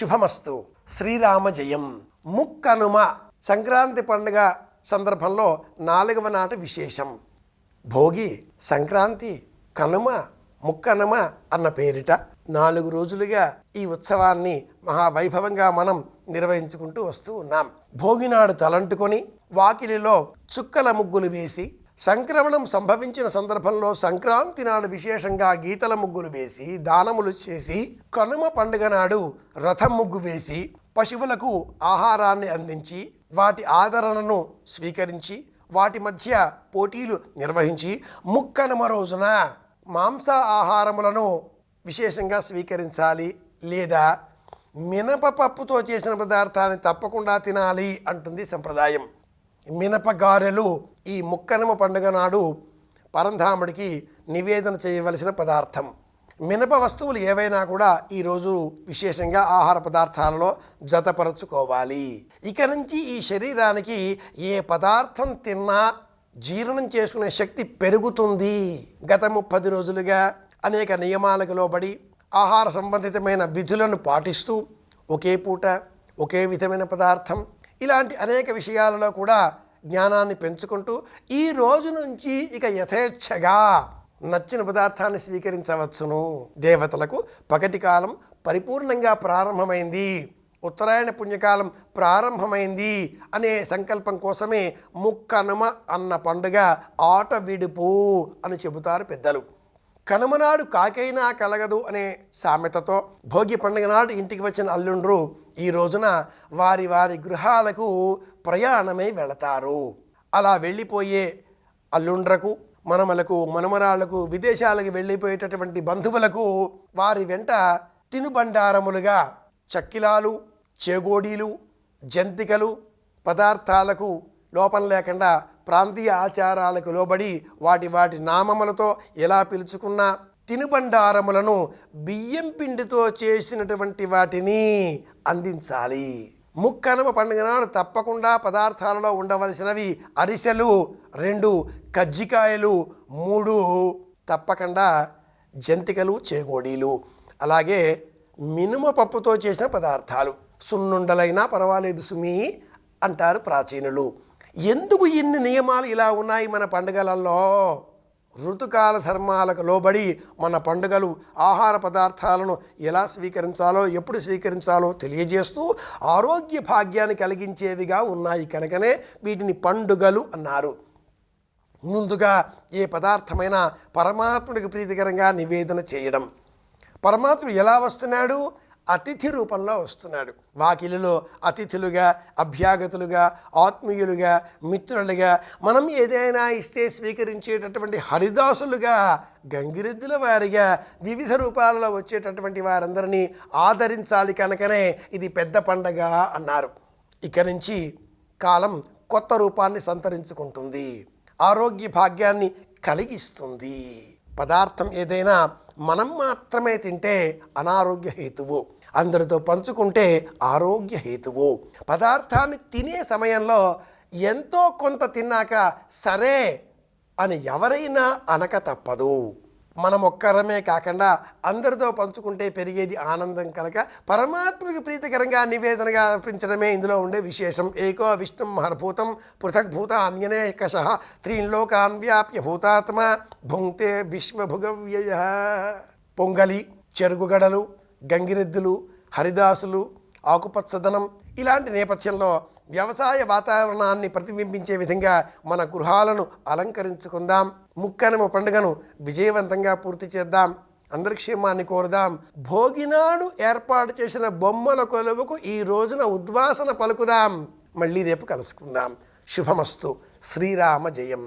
శుభమస్తు. శ్రీరామ జయం. ముక్కనుమ సంక్రాంతి పండుగ సందర్భంలో 4వ నాటి విశేషం. భోగి, సంక్రాంతి, కనుమ, ముక్కనుమ అన్న పేరిట 4 రోజులుగా ఈ ఉత్సవాన్ని మహావైభవంగా మనం నిర్వహించుకుంటూ వస్తూ ఉన్నాం. భోగినాడు తలంటుకొని వాకిలిలో చుక్కల ముగ్గులు వేసి, సంక్రమణం సంభవించిన సందర్భంలో సంక్రాంతి నాడు విశేషంగా గీతల ముగ్గులు వేసి దానములు చేసి, కనుమ పండుగ నాడు రథం ముగ్గు వేసి పశువులకు ఆహారాన్ని అందించి వాటి ఆదరణను స్వీకరించి వాటి మధ్య పోటీలు నిర్వహించి ముక్కనుమ రోజున మాంస ఆహారములను విశేషంగా స్వీకరించాలి, లేదా మినపపప్పుతో చేసిన పదార్థాన్ని తప్పకుండా తినాలి అంటుంది సంప్రదాయం. మినపగారెలు ఈ ముక్కనుమ పండుగ నాడు పరంధాముడికి నివేదన చేయవలసిన పదార్థం. మినప వస్తువులు ఏవైనా కూడా ఈరోజు విశేషంగా ఆహార పదార్థాలలో జతపరచుకోవాలి. ఇక నుంచి ఈ శరీరానికి ఏ పదార్థం తిన్నా జీర్ణం చేసుకునే శక్తి పెరుగుతుంది. గత 30 రోజులుగా అనేక నియమాలకు లోబడి ఆహార సంబంధితమైన విధులను పాటిస్తూ ఒకే పూట ఒకే విధమైన పదార్థం ఇలాంటి అనేక విషయాలలో కూడా జ్ఞానాన్ని పెంచుకుంటూ ఈ రోజు నుంచి ఇక యథేచ్ఛగా నచ్చిన పదార్థాన్ని స్వీకరించవచ్చును. దేవతలకు పగటి కాలం పరిపూర్ణంగా ప్రారంభమైంది, ఉత్తరాయణ పుణ్యకాలం ప్రారంభమైంది అనే సంకల్పం కోసమే ముక్కనుమ అన్న పండుగ ఆట విడుపు అని చెబుతారు పెద్దలు. కనుమనాడు కాకైనా కలగదు అనే సామెతతో భోగి పండుగ నాడు ఇంటికి వచ్చిన అల్లుండ్రు ఈ రోజున వారి వారి గృహాలకు ప్రయాణమై వెళతారు. అలా వెళ్ళిపోయే అల్లుండ్రకు, మనమలకు, మనమరాళ్లకు, విదేశాలకు వెళ్ళిపోయేటటువంటి బంధువులకు వారి వెంట తినుబండారములుగా చక్కిలాలు, చేగోడీలు, జంతికలు పదార్థాలకు లోపం లేకుండా ప్రాంతీయ ఆచారాలకు లోబడి వాటి నామములతో ఎలా పిలుచుకున్నా తినుబండారములను బియ్యం పిండితో చేసినటువంటి వాటిని అందించాలి. ముక్కనుమ పండుగ నాడు తప్పకుండా పదార్థాలలో ఉండవలసినవి అరిసెలు 2, కజ్జికాయలు 3, తప్పకుండా జంతికలు, చేగోడీలు, అలాగే మినుమ పప్పుతో చేసిన పదార్థాలు. సున్నుండలైనా పర్వాలేదు సుమి అంటారు ప్రాచీనులు. ఎందుకు ఇన్ని నియమాలు ఇలా ఉన్నాయి మన పండుగలలో? ఋతుకాల ధర్మాలకు లోబడి మన పండుగలు ఆహార పదార్థాలను ఎలా స్వీకరించాలో, ఎప్పుడు స్వీకరించాలో తెలియజేస్తూ ఆరోగ్య భాగ్యాన్ని కలిగించేవిగా ఉన్నాయి కనుకనే వీటిని పండుగలు అన్నారు. ముందుగా ఏ పదార్థమైనా పరమాత్ముడికి ప్రీతికరంగా నివేదన చేయడం. పరమాత్ముడు ఎలా వస్తున్నాడు? అతిథి రూపంలో వస్తున్నాడు. వాకిలిలో అతిథులుగా, అభ్యాగతులుగా, ఆత్మీయులుగా, మిత్రులుగా, మనం ఏదైనా ఇస్తే స్వీకరించేటటువంటి హరిదాసులుగా, గంగిరెద్దుల వారిగా వివిధ రూపాలలో వచ్చేటటువంటి వారందరినీ ఆదరించాలి కనుకనే ఇది పెద్ద పండగ అన్నారు. ఇక నుంచి కాలం కొత్త రూపాన్ని సంతరించుకుంటుంది, ఆరోగ్య భాగ్యాన్ని కలిగిస్తుంది. పదార్థం ఏదైనా మనం మాత్రమే తింటే అనారోగ్య హేతువు, అందరితో పంచుకుంటే ఆరోగ్య హేతువు. పదార్థాన్ని తినే సమయంలో ఎంతో కొంత తిన్నాక సరే అని ఎవరైనా అనక తప్పదు. మనం ఒక్కరమే కాకుండా అందరితో పంచుకుంటే పెరిగేది ఆనందం కనుక పరమాత్మకి ప్రీతికరంగా నివేదనగా అర్పించడమే ఇందులో ఉండే విశేషం. ఏకో విష్ణుం మహర్భూతం పృథగ్భూత అన్యనేకశః త్రీన్లోకాన్ వ్యాప్య భూతాత్మ భుంక్తే విశ్వభుగవ్యయ. పొంగలి, చెరుగుగడలు, గంగిరెద్దులు, హరిదాసులు, ఆకుపచ్చదనం ఇలాంటి నేపథ్యంలో వ్యవసాయ వాతావరణాన్ని ప్రతిబింబించే విధంగా మన గృహాలను అలంకరించుకుందాం. ముక్కనుమ పండుగను విజయవంతంగా పూర్తి చేద్దాం. అందరి క్షేమాన్ని కోరుదాం. భోగినాడు ఏర్పాటు చేసిన బొమ్మల కొలువుకు ఈ రోజున ఉద్వాసన పలుకుదాం. మళ్ళీ రేపు కలుసుకుందాం. శుభమస్తు. శ్రీరామ జయం.